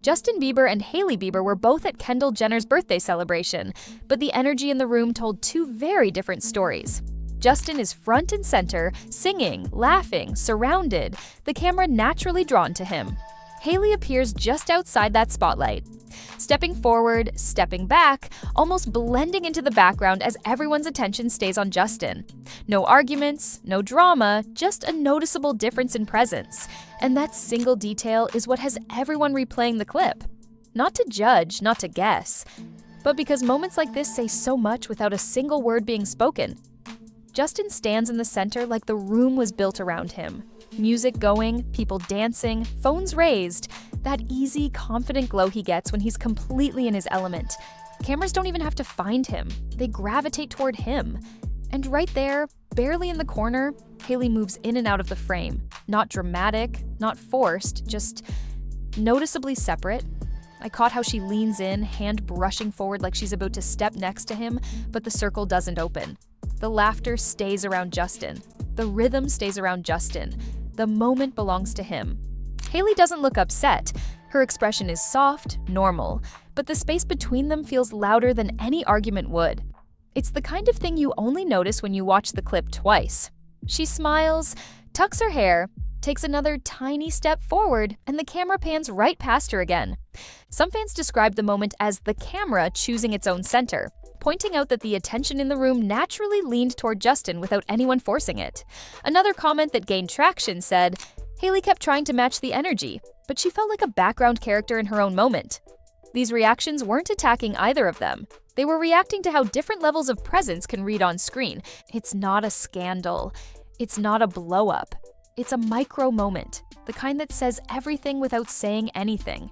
Justin Bieber and Hailey Bieber were both at Kendall Jenner's birthday celebration, but the energy in the room told two very different stories. Justin is front and center, singing, laughing, surrounded, the camera naturally drawn to him. Hailey appears just outside that spotlight, stepping forward, stepping back, almost blending into the background as everyone's attention stays on Justin. No arguments, no drama, just a noticeable difference in presence. And that single detail is what has everyone replaying the clip. Not to judge, not to guess, but because moments like this say so much without a single word being spoken. Justin stands in the center like the room was built around him. Music going, people dancing, phones raised. That easy, confident glow he gets when he's completely in his element. Cameras don't even have to find him. They gravitate toward him. And right there, barely in the corner, Hailey moves in and out of the frame. Not dramatic, not forced, just noticeably separate. I caught how she leans in, hand brushing forward like she's about to step next to him, but the circle doesn't open. The laughter stays around Justin. The rhythm stays around Justin. The moment belongs to him. Hailey doesn't look upset. Her expression is soft, normal, but the space between them feels louder than any argument would. It's the kind of thing you only notice when you watch the clip twice. She smiles, tucks her hair, takes another tiny step forward, and the camera pans right past her again. Some fans describe the moment as the camera choosing its own center, pointing out that the attention in the room naturally leaned toward Justin without anyone forcing it. Another comment that gained traction said, Hailey kept trying to match the energy, but she felt like a background character in her own moment. These reactions weren't attacking either of them. They were reacting to how different levels of presence can read on screen. It's not a scandal. It's not a blow-up. It's a micro moment, the kind that says everything without saying anything.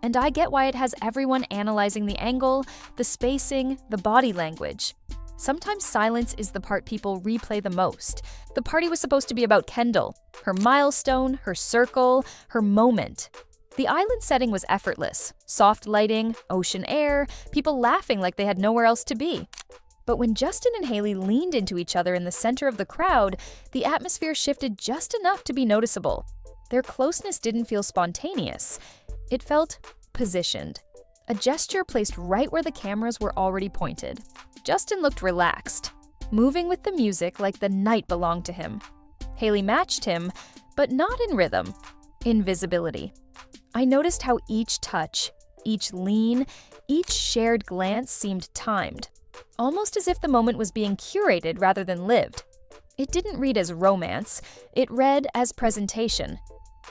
And I get why it has everyone analyzing the angle, the spacing, the body language. Sometimes silence is the part people replay the most. The party was supposed to be about Kendall, her milestone, her circle, her moment. The island setting was effortless. Soft lighting, ocean air, people laughing like they had nowhere else to be. But when Justin and Hailey leaned into each other in the center of the crowd, the atmosphere shifted just enough to be noticeable. Their closeness didn't feel spontaneous. It felt positioned. A gesture placed right where the cameras were already pointed. Justin looked relaxed, moving with the music like the night belonged to him. Hailey matched him, but not in rhythm, in visibility. I noticed how each touch, each lean, each shared glance seemed timed, almost as if the moment was being curated rather than lived. It didn't read as romance, it read as presentation.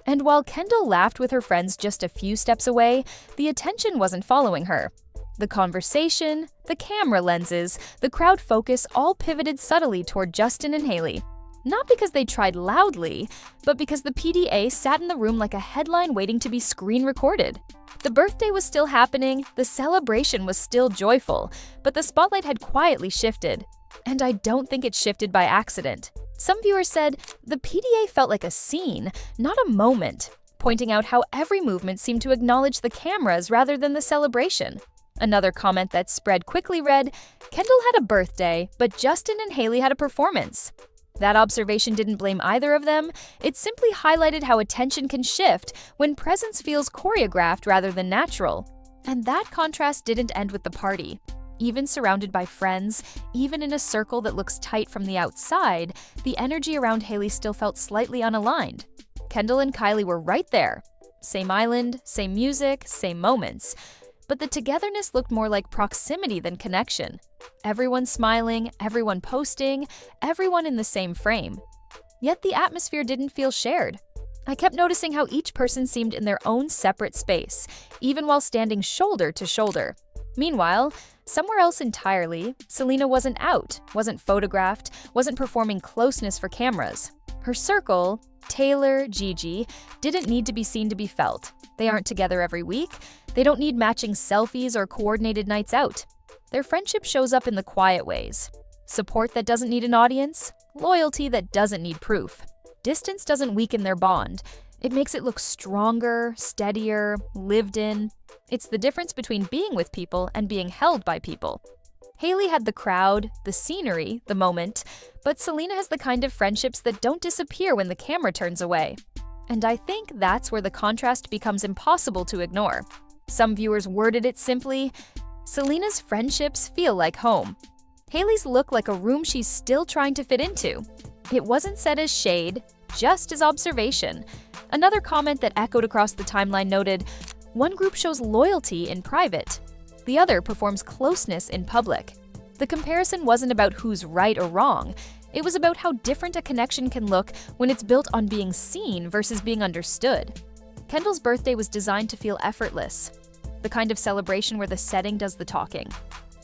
And while Kendall laughed with her friends just a few steps away, the attention wasn't following her. The conversation, the camera lenses, the crowd focus all pivoted subtly toward Justin and Hailey. Not because they tried loudly, but because the PDA sat in the room like a headline waiting to be screen recorded. The birthday was still happening, the celebration was still joyful, but the spotlight had quietly shifted. And I don't think it shifted by accident. Some viewers said the PDA felt like a scene, not a moment, pointing out how every movement seemed to acknowledge the cameras rather than the celebration. Another comment that spread quickly read, Kendall had a birthday, but Justin and Hailey had a performance. That observation didn't blame either of them, it simply highlighted how attention can shift when presence feels choreographed rather than natural. And that contrast didn't end with the party. Even surrounded by friends, even in a circle that looks tight from the outside, the energy around Hailey still felt slightly unaligned. Kendall and Kylie were right there. Same island, same music, same moments. But the togetherness looked more like proximity than connection. Everyone smiling, everyone posting, everyone in the same frame. Yet the atmosphere didn't feel shared. I kept noticing how each person seemed in their own separate space, even while standing shoulder to shoulder. Meanwhile, somewhere else entirely, Selena wasn't out, wasn't photographed, wasn't performing closeness for cameras. Her circle, Taylor, Gigi, didn't need to be seen to be felt. They aren't together every week. They don't need matching selfies or coordinated nights out. Their friendship shows up in the quiet ways. Support that doesn't need an audience, loyalty that doesn't need proof. Distance doesn't weaken their bond. It makes it look stronger, steadier, lived in. It's the difference between being with people and being held by people. Hailey had the crowd, the scenery, the moment, but Selena has the kind of friendships that don't disappear when the camera turns away. And I think that's where the contrast becomes impossible to ignore. Some viewers worded it simply, "Selena's friendships feel like home. Hailey's look like a room she's still trying to fit into." It wasn't said as shade, just as observation. Another comment that echoed across the timeline noted, "One group shows loyalty in private. The other performs closeness in public." The comparison wasn't about who's right or wrong. It was about how different a connection can look when it's built on being seen versus being understood. Kendall's birthday was designed to feel effortless, the kind of celebration where the setting does the talking.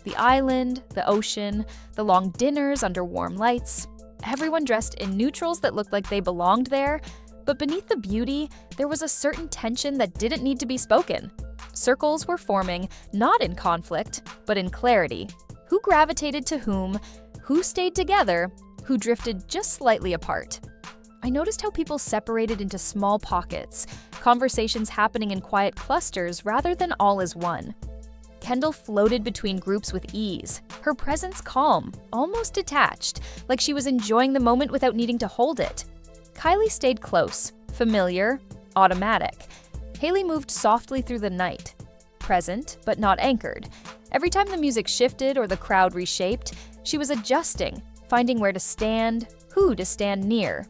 The island, the ocean, the long dinners under warm lights, everyone dressed in neutrals that looked like they belonged there, but beneath the beauty, there was a certain tension that didn't need to be spoken. Circles were forming, not in conflict, but in clarity. Who gravitated to whom, who stayed together, who drifted just slightly apart. I noticed how people separated into small pockets, conversations happening in quiet clusters rather than all as one. Kendall floated between groups with ease, her presence calm, almost detached, like she was enjoying the moment without needing to hold it. Kylie stayed close, familiar, automatic. Hailey moved softly through the night, present but not anchored. Every time the music shifted or the crowd reshaped, she was adjusting, finding where to stand, who to stand near.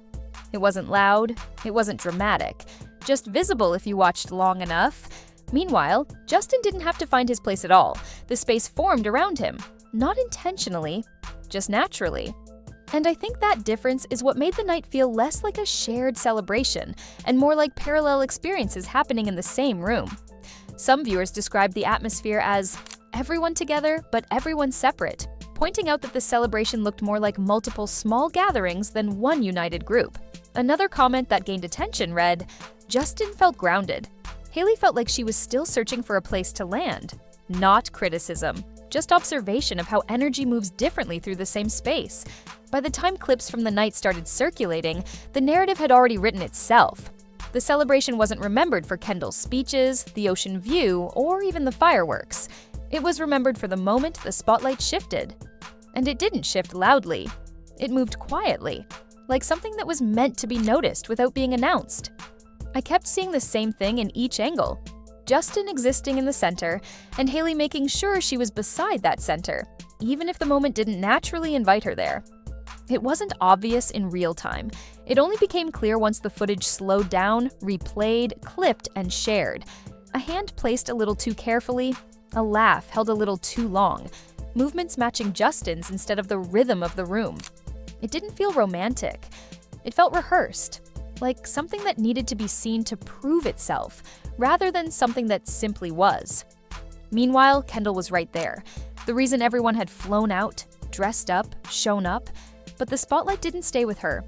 It wasn't loud, it wasn't dramatic, just visible if you watched long enough. Meanwhile, Justin didn't have to find his place at all. The space formed around him, not intentionally, just naturally. And I think that difference is what made the night feel less like a shared celebration and more like parallel experiences happening in the same room. Some viewers described the atmosphere as everyone together, but everyone separate, pointing out that the celebration looked more like multiple small gatherings than one united group. Another comment that gained attention read, "Justin felt grounded." Hailey felt like she was still searching for a place to land. Not criticism, just observation of how energy moves differently through the same space. By the time clips from the night started circulating, the narrative had already written itself. The celebration wasn't remembered for Kendall's speeches, the ocean view, or even the fireworks. It was remembered for the moment the spotlight shifted. And it didn't shift loudly. It moved quietly, like something that was meant to be noticed without being announced. I kept seeing the same thing in each angle. Justin existing in the center, and Hailey making sure she was beside that center, even if the moment didn't naturally invite her there. It wasn't obvious in real time. It only became clear once the footage slowed down, replayed, clipped, and shared. A hand placed a little too carefully, a laugh held a little too long, movements matching Justin's instead of the rhythm of the room. It didn't feel romantic. It felt rehearsed, like something that needed to be seen to prove itself, rather than something that simply was. Meanwhile, Kendall was right there. The reason everyone had flown out, dressed up, shown up, but the spotlight didn't stay with her.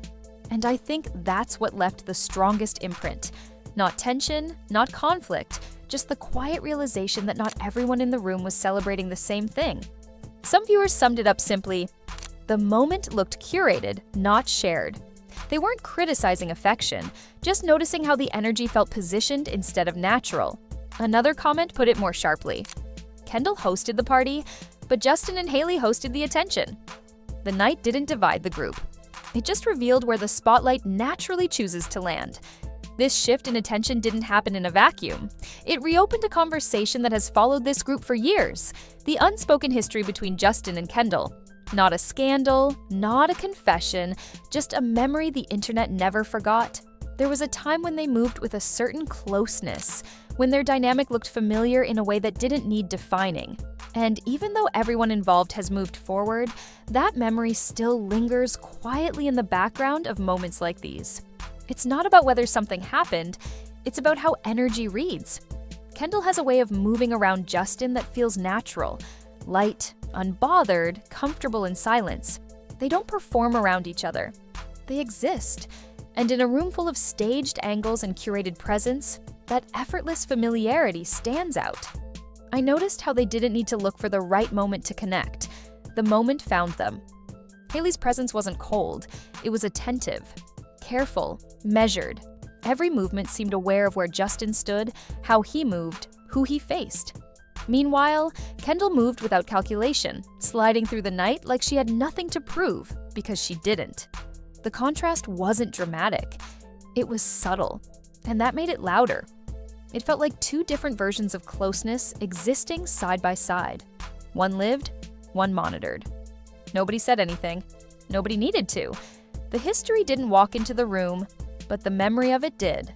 And I think that's what left the strongest imprint. Not tension, not conflict, just the quiet realization that not everyone in the room was celebrating the same thing. Some viewers summed it up simply, the moment looked curated, not shared. They weren't criticizing affection, just noticing how the energy felt positioned instead of natural. Another comment put it more sharply. Kendall hosted the party, but Justin and Hailey hosted the attention. The night didn't divide the group. It just revealed where the spotlight naturally chooses to land. This shift in attention didn't happen in a vacuum. It reopened a conversation that has followed this group for years, the unspoken history between Justin and Kendall. Not a scandal, not a confession, just a memory the internet never forgot. There was a time when they moved with a certain closeness, when their dynamic looked familiar in a way that didn't need defining. And even though everyone involved has moved forward, that memory still lingers quietly in the background of moments like these. It's not about whether something happened, it's about how energy reads. Kendall has a way of moving around Justin that feels natural, light, unbothered, comfortable in silence. They don't perform around each other. They exist. And in a room full of staged angles and curated presence, that effortless familiarity stands out. I noticed how they didn't need to look for the right moment to connect. The moment found them. Hailey's presence wasn't cold, it was attentive, careful, measured. Every movement seemed aware of where Justin stood, how he moved, who he faced. Meanwhile, Kendall moved without calculation, sliding through the night like she had nothing to prove, because she didn't. The contrast wasn't dramatic. It was subtle, and that made it louder. It felt like two different versions of closeness existing side by side. One lived, one monitored. Nobody said anything. Nobody needed to. The history didn't walk into the room, but the memory of it did.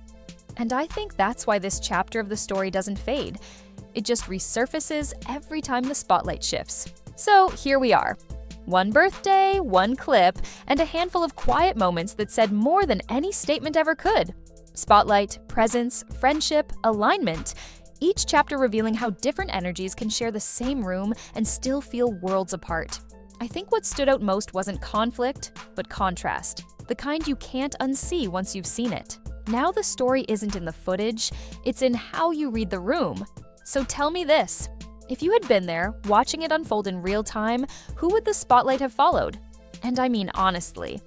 And I think that's why this chapter of the story doesn't fade. It just resurfaces every time the spotlight shifts. So here we are. One birthday, one clip, and a handful of quiet moments that said more than any statement ever could. Spotlight, presence, friendship, alignment. Each chapter revealing how different energies can share the same room and still feel worlds apart. I think what stood out most wasn't conflict, but contrast. The kind you can't unsee once you've seen it. Now the story isn't in the footage, it's in how you read the room. So tell me this. If you had been there, watching it unfold in real time, who would the spotlight have followed? And I mean honestly.